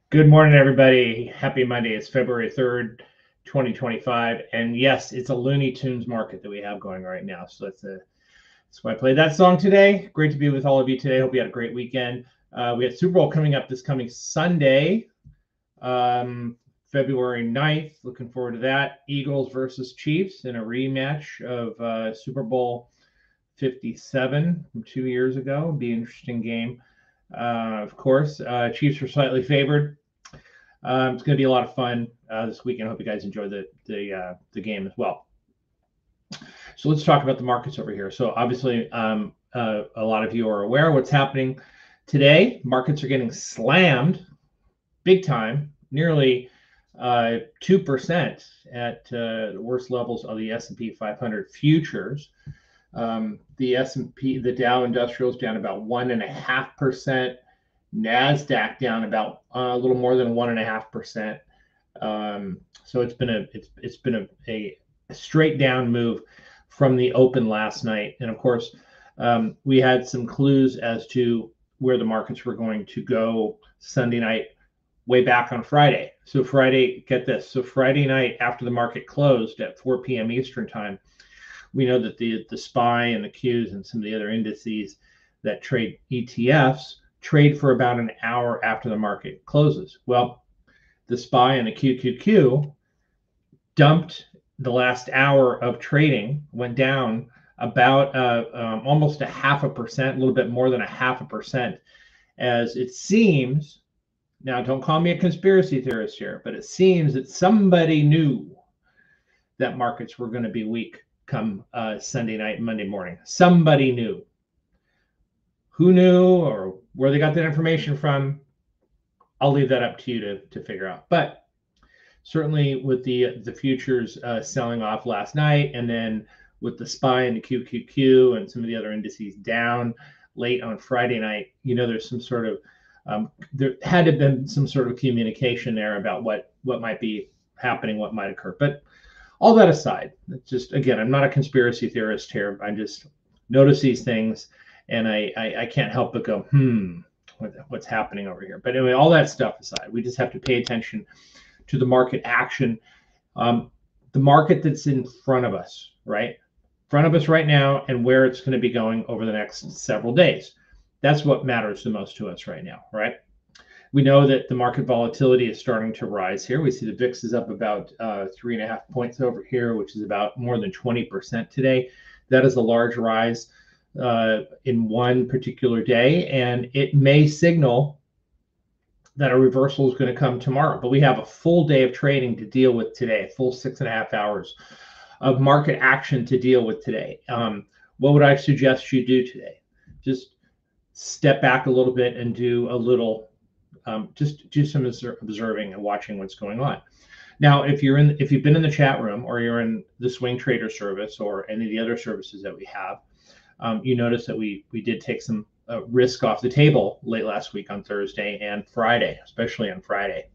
Good morning, everybody. Happy Monday. It's February 3rd, 2025. And yes, it's a Looney Tunes market that we have going right now. So that's why I played that song today. Great to be with all of you today. Hope you had a great weekend. We have Super Bowl coming up this coming Sunday, February 9th. Looking forward to that. Eagles versus Chiefs in a rematch of Super Bowl 57 from 2 years ago. Be an interesting game. Of course, Chiefs are slightly favored. It's going to be a lot of fun this weekend. I hope you guys enjoy the game as well. So let's talk about the markets over here. So obviously, a lot of you are aware of what's happening today. Markets are getting slammed big time, nearly 2% at the worst levels of the S&P 500 futures. The S&P, the Dow Industrials down about 1.5%. Nasdaq down about a little more than 1.5%. So it's been a straight down move from the open last night, and of course we had some clues as to where the markets were going to go Sunday night, way back on Friday. So Friday, get this. So Friday night after the market closed at 4 p.m. Eastern time, we know that the SPY and the Qs and some of the other indices that trade ETFs trade for about an hour after the market closes. Well, the SPY and the QQQ dumped the last hour of trading, went down about almost 0.5%, a little bit more than 0.5%, as it seems. Now, don't call me a conspiracy theorist here, but it seems that somebody knew that markets were going to be weak come Sunday night, Monday morning. Somebody knew. Who knew or where they got that information from, I'll leave that up to you to figure out. But certainly with the futures selling off last night, and then with the SPY and the QQQ and some of the other indices down late on Friday night, you know, there's some sort of there had to have been some sort of communication there about what might be happening, what might occur. But all that aside, it's just, again, I'm not a conspiracy theorist here. I just notice these things, and I can't help but go, what's happening over here? But anyway, all that stuff aside, we just have to pay attention to the market action, the market that's in front of us, right? In front of us right now, and where it's going to be going over the next several days. That's what matters the most to us right now, right? We know that the market volatility is starting to rise here. We see the VIX is up about 3.5 points over here, which is about more than 20% today. That is a large rise in one particular day, and it may signal that a reversal is going to come tomorrow. But we have a full day of trading to deal with today, full 6.5 hours of market action to deal with today. What would I suggest you do today? Just step back a little bit and do a little, just do some observing and watching what's going on. Now, if you've been in the chat room, or you're in the swing trader service, or any of the other services that we have, you notice that we did take some risk off the table late last week on Thursday and Friday, especially on Friday,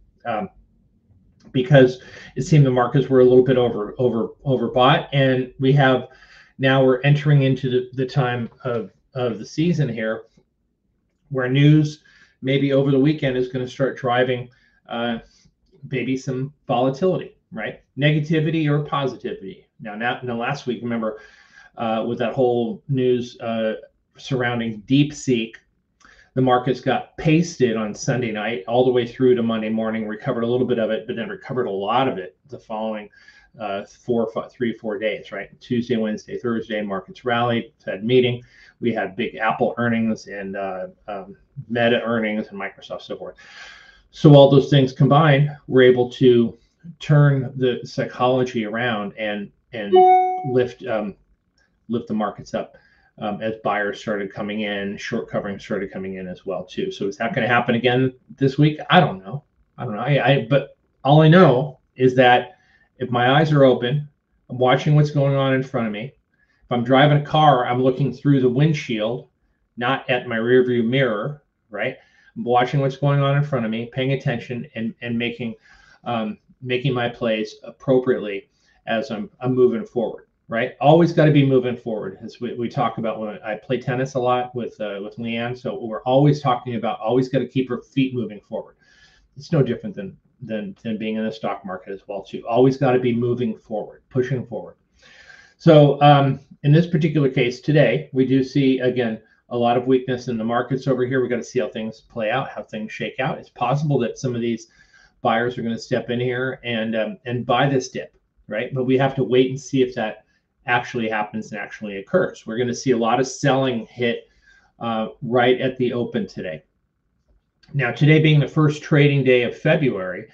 because it seemed the markets were a little bit overbought, and we're entering into the time of the season here, where news maybe over the weekend is going to start driving maybe some volatility, right? Negativity or positivity. Now last week, remember, with that whole news surrounding DeepSeek, the markets got pasted on Sunday night all the way through to Monday morning, recovered a little bit of it, but then recovered a lot of it the following 3-4 days, right? Tuesday, Wednesday, Thursday, markets rallied, Fed meeting. We had big Apple earnings and Meta earnings and Microsoft, so forth. So all those things combined, we're able to turn the psychology around and lift the markets up as buyers started coming in, short covering started coming in as well too. So is that going to happen again this week? I don't know. But all I know is that if my eyes are open, I'm watching what's going on in front of me. If I'm driving a car, I'm looking through the windshield, not at my rearview mirror, right? I'm watching what's going on in front of me, paying attention, and making my plays appropriately as I'm moving forward. right? Always got to be moving forward. As we talk about when I play tennis a lot with Leanne, so we're always talking about always got to keep her feet moving forward. It's no different than being in the stock market as well too. Always got to be moving forward, pushing forward. So in this particular case today, we do see again a lot of weakness in the markets over here. We got to see how things play out, how things shake out. It's possible that some of these buyers are going to step in here and buy this dip, right? But we have to wait and see if that actually happens and actually occurs. We're going to see a lot of selling hit right at the open today. Now, today being the first trading day of February,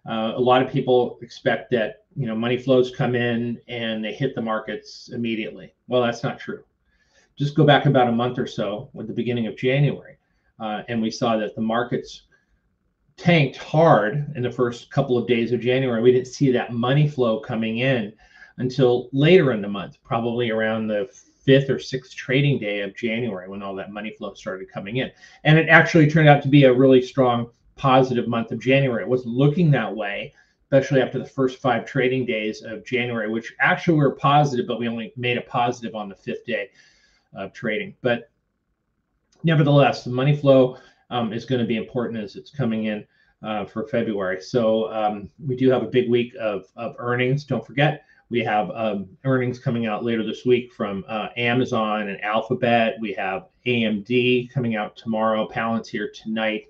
a lot of people expect that money flows come in and they hit the markets immediately. Well, that's not true. Just go back about a month or so with the beginning of January, and we saw that the markets tanked hard in the first couple of days of January. We didn't see that money flow coming in until later in the month, probably around the 5th or 6th trading day of January when all that money flow started coming in. And it actually turned out to be a really strong positive month of January. It wasn't looking that way, especially after the first 5 trading days of January, which actually were positive, but we only made a positive on the 5th day of trading. But nevertheless, the money flow is going to be important as it's coming in for February. So we do have a big week of earnings. Don't forget, we have earnings coming out later this week from Amazon and Alphabet. We have AMD coming out tomorrow, Palantir tonight,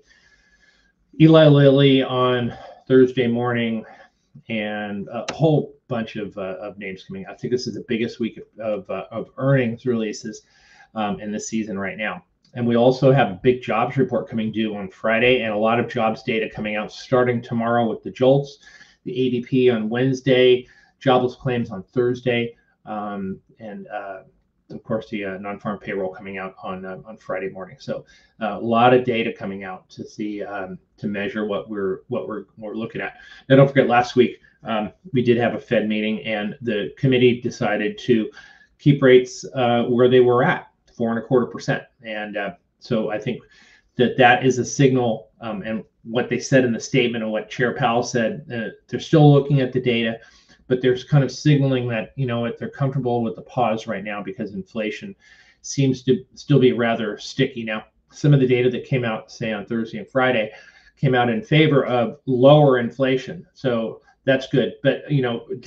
Eli Lilly on Thursday morning, and a whole bunch of names coming out. I think this is the biggest week of earnings releases in this season right now. And we also have a big jobs report coming due on Friday and a lot of jobs data coming out starting tomorrow with the JOLTS, the ADP on Wednesday, jobless claims on Thursday, and of course the non-farm payroll coming out on Friday morning. So a lot of data coming out to see to measure what we're looking at. Now don't forget, last week we did have a Fed meeting and the committee decided to keep rates where they were at, 4.25%. And so I think that is a signal, and what they said in the statement and what Chair Powell said, they're still looking at the data, but they're kind of signaling that, they're comfortable with the pause right now because inflation seems to still be rather sticky. Now, some of the data that came out, say on Thursday and Friday, came out in favor of lower inflation. So that's good. But,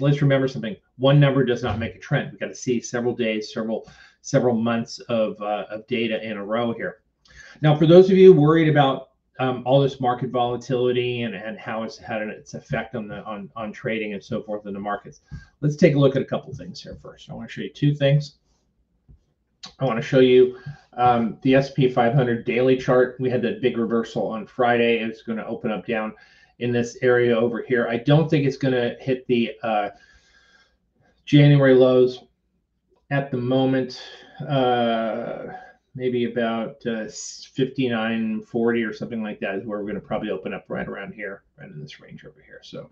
let's remember something. One number does not make a trend. We've got to see several days, several months of data in a row here. Now, for those of you worried about all this market volatility and how it's had its effect on trading and so forth in the markets, let's take a look at a couple things here first. I want to show you 2 things. I want to show you the S&P 500 daily chart. We had that big reversal on Friday. It's going to open up down in this area over here. I don't think it's going to hit the January lows at the moment. Maybe about 59.40 or something like that is where we're going to probably open up right around here, right in this range over here. So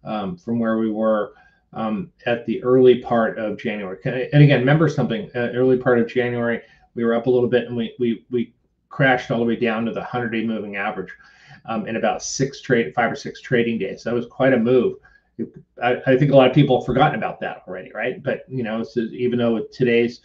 from where we were at the early part of January. And again, remember something, early part of January, we were up a little bit and we crashed all the way down to the 100-day moving average in about 5 or 6 trading days. That was quite a move. I think a lot of people have forgotten about that already, right? But, so even though with today's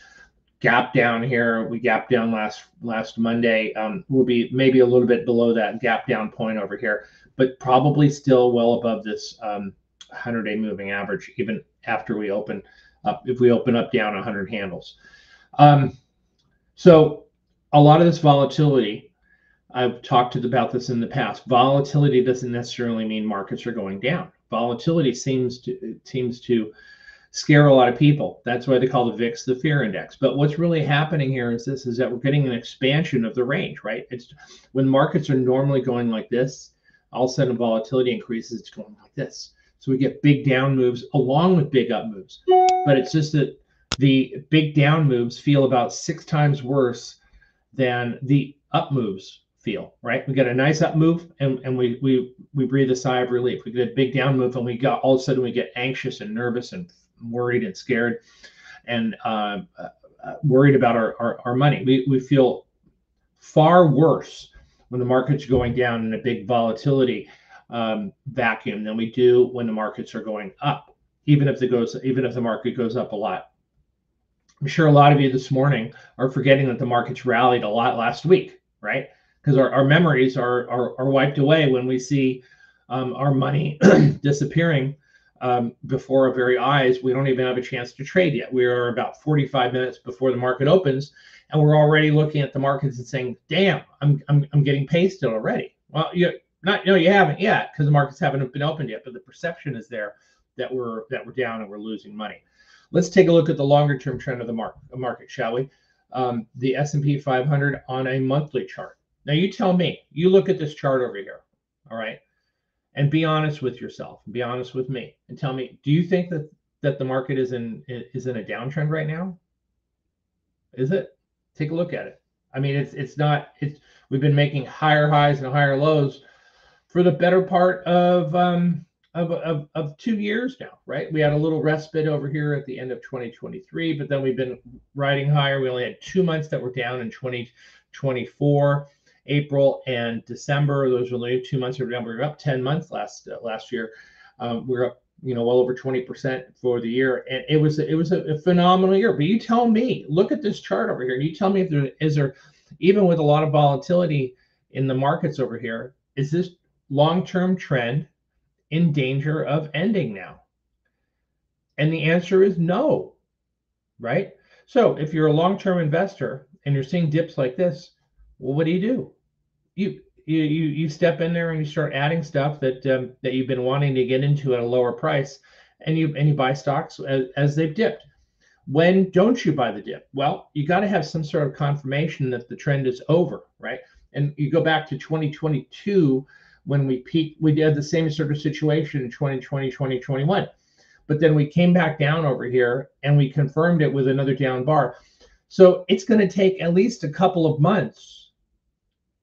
gap down here, we gapped down last Monday, we'll be maybe a little bit below that gap down point over here, but probably still well above this 100-day moving average, even after we open up, if we open up down 100 handles. So a lot of this volatility, I've talked about this in the past. Volatility doesn't necessarily mean markets are going down. Volatility seems to scare a lot of people. That's why they call the VIX the fear index. But what's really happening here is that we're getting an expansion of the range, right? It's when markets are normally going like this, all of a sudden volatility increases, it's going like this. So we get big down moves along with big up moves. But it's just that the big down moves feel about 6 times worse than the up moves feel, right? We get a nice up move and we breathe a sigh of relief. We get a big down move and all of a sudden we get anxious and nervous and worried and scared and worried about our money. We feel far worse when the market's going down in a big volatility vacuum than we do when the markets are going up, even if the market goes up a lot I'm sure a lot of you this morning are forgetting that the markets rallied a lot last week, right? Because our memories are wiped away when we see our money disappearing before our very eyes. We don't even have a chance to trade yet. We are about 45 minutes before the market opens, and we're already looking at the markets and saying, "Damn, I'm getting pasted already." Well, you haven't yet, because the markets haven't been opened yet, but the perception is there that we're down and we're losing money. Let's take a look at the longer term trend of the market, shall we? The S&P 500 on a monthly chart. Now you tell me, you look at this chart over here, all right, and be honest with yourself, be honest with me, and tell me, do you think that the market is in a downtrend right now? Is it? Take a look at it. I mean, it's not. We've been making higher highs and higher lows for the better part of 2 years now, right? We had a little respite over here at the end of 2023, but then we've been riding higher. We only had 2 months that were down in 2024, April and December. Those were the 2 months we were down. We were up 10 months last year. We're up, well over 20% for the year, and it was a phenomenal year. But you tell me, look at this chart over here, and you tell me if is there, even with a lot of volatility in the markets over here, is this long-term trend in danger of ending now? And the answer is no, right? So if you're a long-term investor and you're seeing dips like this, well, what do? You step in there and you start adding stuff that you've been wanting to get into at a lower price, and you buy stocks as they've dipped. When don't you buy the dip? Well, you got to have some sort of confirmation that the trend is over, right? And you go back to 2022 when we peaked. We had the same sort of situation in 2020, 2021. But then we came back down over here and we confirmed it with another down bar. So it's going to take at least a couple of months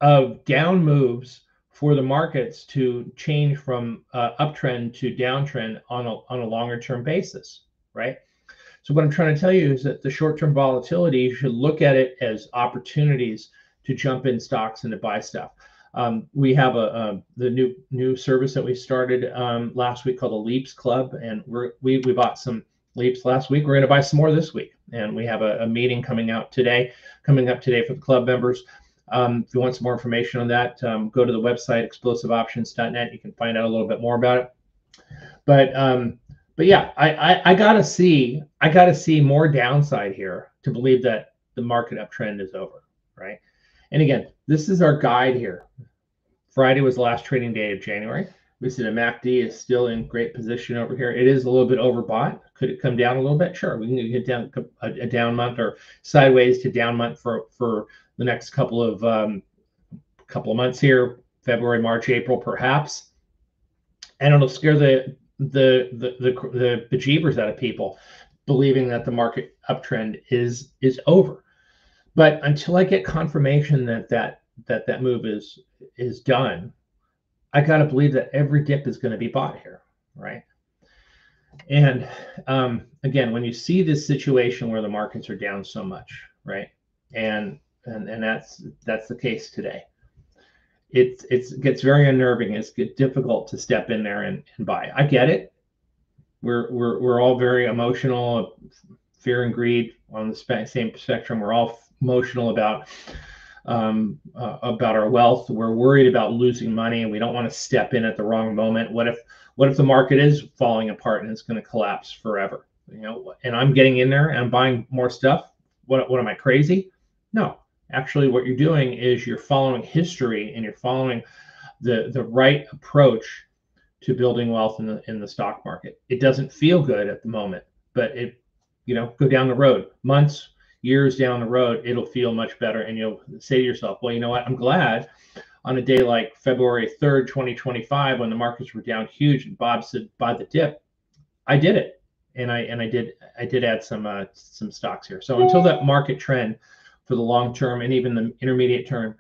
of down moves for the markets to change from uptrend to downtrend on a longer term basis, right? So what I'm trying to tell you is that the short-term volatility, you should look at it as opportunities to jump in stocks and to buy stuff. We have the new service that we started last week called the Leaps Club, and we bought some Leaps last week. We're going to buy some more this week, and we have a meeting coming up today for the club members. If you want some more information on that, go to the website explosiveoptions.net. You can find out a little bit more about it. But yeah, I gotta see more downside here to believe that the market uptrend is over, right? And again, this is our guide here. Friday was the last trading day of January. We see the MACD is still in great position over here. It is a little bit overbought. Could it come down a little bit? Sure, we can get down a down month or sideways to down month for the next couple of months here, February, March, April, perhaps, and it'll scare the bejeebers out of people, believing that the market uptrend is over. But until I get confirmation that move is done, I gotta believe that every dip is going to be bought here, right? And again, when you see this situation where the markets are down so much, right, and that's the case today, it gets very unnerving. It's difficult to step in there and buy. I get it. We're all very emotional. Fear and greed on the same spectrum. We're all emotional about our wealth. We're worried about losing money, and we don't want to step in at the wrong moment. What if the market is falling apart and it's going to collapse forever? And I'm getting in there and I'm buying more stuff. What am I, crazy? No. Actually, what you're doing is you're following history, and you're following the right approach to building wealth in the stock market. It doesn't feel good at the moment, but go down the road, months, years down the road, it'll feel much better, and you'll say to yourself, well, you know what? I'm glad on a day like February 3rd, 2025, when the markets were down huge, and Bob said buy the dip, I did it, and I did add some stocks here. So until that market trend for the long term and even the intermediate term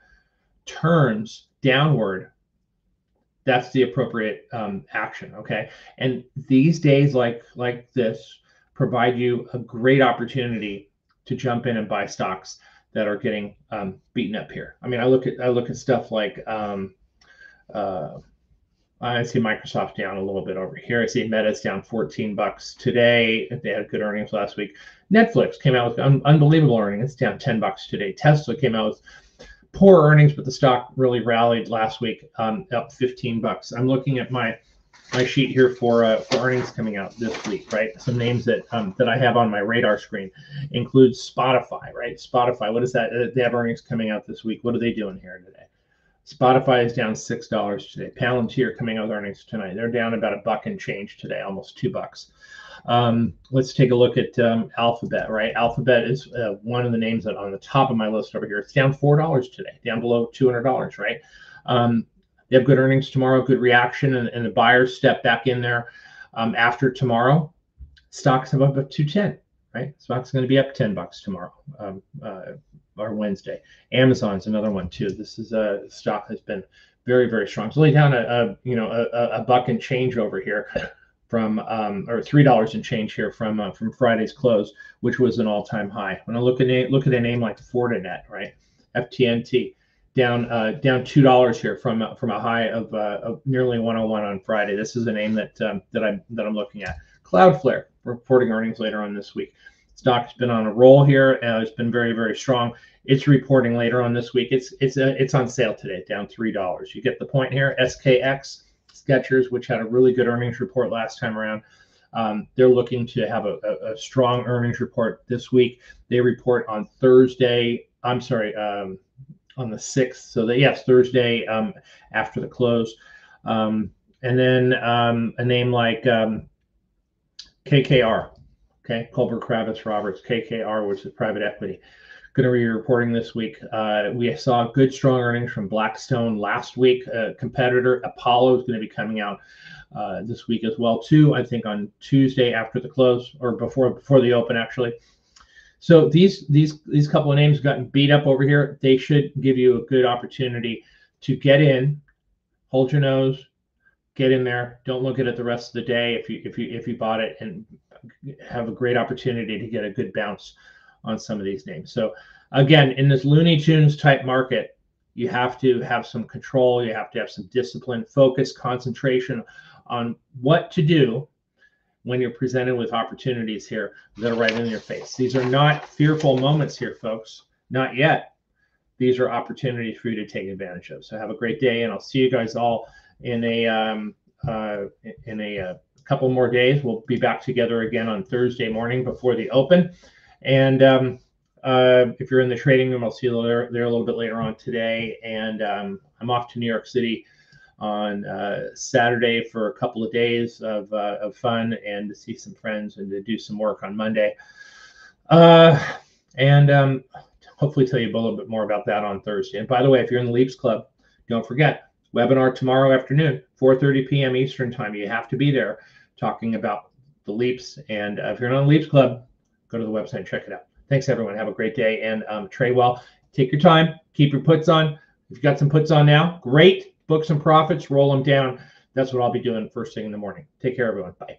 turns downward, that's the appropriate action. Okay, and these days like this provide you a great opportunity to jump in and buy stocks that are getting beaten up here. I mean, I look at stuff like I see Microsoft down a little bit over here. I see Meta's down $14 today. They had good earnings last week. Netflix came out with unbelievable earnings. It's down $10 today. Tesla came out with poor earnings, but the stock really rallied last week, up $15. I'm looking at my sheet here for earnings coming out this week, right? Some names that that I have on my radar screen includes Spotify, right? Spotify, what is that? They have earnings coming out this week. What are they doing here today? Spotify is down $6 today. Palantir coming out with earnings tonight. They're down about $1 and change today, almost $2. Let's take a look at Alphabet, right? Alphabet is one of the names that on the top of my list over here. It's down $4 today, down below $200, right? They have good earnings tomorrow, good reaction, and the buyers step back in there after tomorrow. Stocks have up at 210, right? Stock's going to be up $10 tomorrow. Or Wednesday. Amazon's another one too. This is a stock that's been very, very strong. It's only down a buck and change over here from or $3 and change here from Friday's close, which was an all-time high. When I look at a name like Fortinet, right? FTNT down $2 here from a high of nearly 101 on Friday. This is a name that I'm looking at. Cloudflare reporting earnings later on this week. Stock's been on a roll here. It's been very, very strong. It's reporting later on this week. It's on sale today, down $3. You get the point here. SKX, Skechers, which had a really good earnings report last time around. They're looking to have a strong earnings report this week. They report on Thursday. I'm sorry, on the 6th. So yes, Thursday after the close. And then a name like KKR. Okay, Culver Kravis Roberts, KKR, which is private equity, going to be reporting this week. We saw good, strong earnings from Blackstone last week. Competitor Apollo is going to be coming out this week as well, too. I think on Tuesday after the close or before the open, actually. So these couple of names gotten beat up over here. They should give you a good opportunity to get in, hold your nose, get in there. Don't look at it the rest of the day if you bought it, and have a great opportunity to get a good bounce on some of these names. So again, in this Looney Tunes type market, you have to have some control. You have to have some discipline, focus, concentration on what to do when you're presented with opportunities here that are right in your face. These are not fearful moments here, folks. Not yet. These are opportunities for you to take advantage of. So have a great day, and I'll see you guys all in a couple more days. We'll be back together again on Thursday morning before the open. And if you're in the trading room, I'll see you there a little bit later on today. And I'm off to New York City on Saturday for a couple of days of fun and to see some friends and to do some work on Monday. And hopefully tell you a little bit more about that on Thursday. And by the way, if you're in the Leaps Club, don't forget, webinar tomorrow afternoon, 4:30 p.m. Eastern time. You have to be there talking about the Leaps. And if you're not on the Leaps Club, go to the website and check it out. Thanks, everyone. Have a great day and trade well. Take your time. Keep your puts on. If you've got some puts on now, great. Book some profits. Roll them down. That's what I'll be doing first thing in the morning. Take care, everyone. Bye.